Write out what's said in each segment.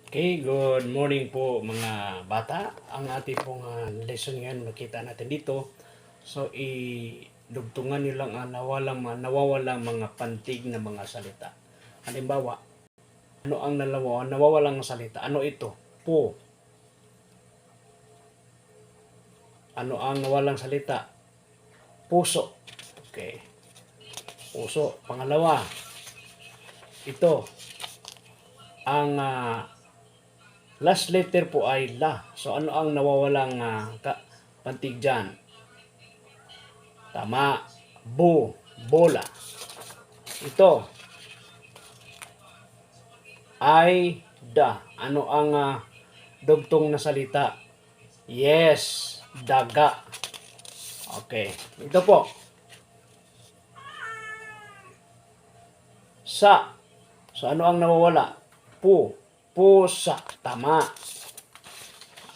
Okay, good morning po mga bata. Ang ating pong lesson ngayon makita natin dito. So, idugtungan nyo lang ang nawawalang mga pantig na mga salita. Halimbawa, ano ang nawawalang salita? Ano ito? Po. Ano ang nawalang salita? Puso. Okay. Puso. Pangalawa, ito. Ang last letter po ay la. So, ano ang nawawalang pantig dyan? Tama. Bola. Ito. Ay, da. Ano ang dugtong na salita? Yes. Daga. Okay. Ito po. Sa. So, ano ang nawawala? Pusa. Tama.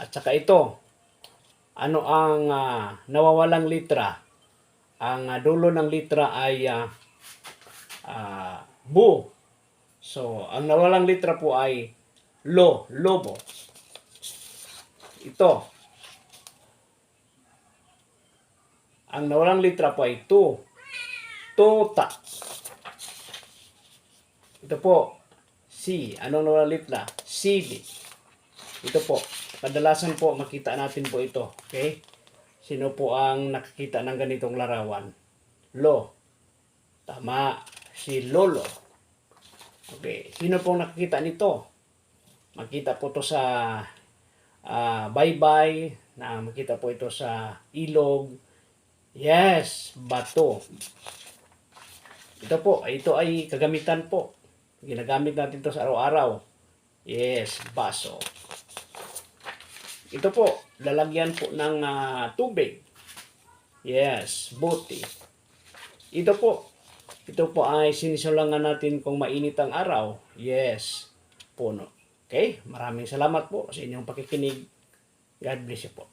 At saka ito. Ano ang nawawalang litra? Ang dulo ng litra ay bu. So, ang nawalang litra po ay lobo. Ito. Ang nawalang litra po ay tota. Ito po, si. Anong nawalang litra? Sili. Ito po, kadalasan po makita natin po ito. Okay? Sino po ang nakakita ng ganitong larawan? Tama. Si Lolo. Okay. Sino po nakakita nito? Makita po ito sa baybay. Makita po ito sa ilog. Yes. Bato. Ito po. Ito ay kagamitan po. Ginagamit natin ito sa araw-araw. Yes. Baso. Ito po, lalagyan po ng tubig. Yes, buti. Ito po ay sinisulangan natin kung mainit ang araw. Yes, puno. Okay, maraming salamat po sa inyong pakikinig. God bless you po.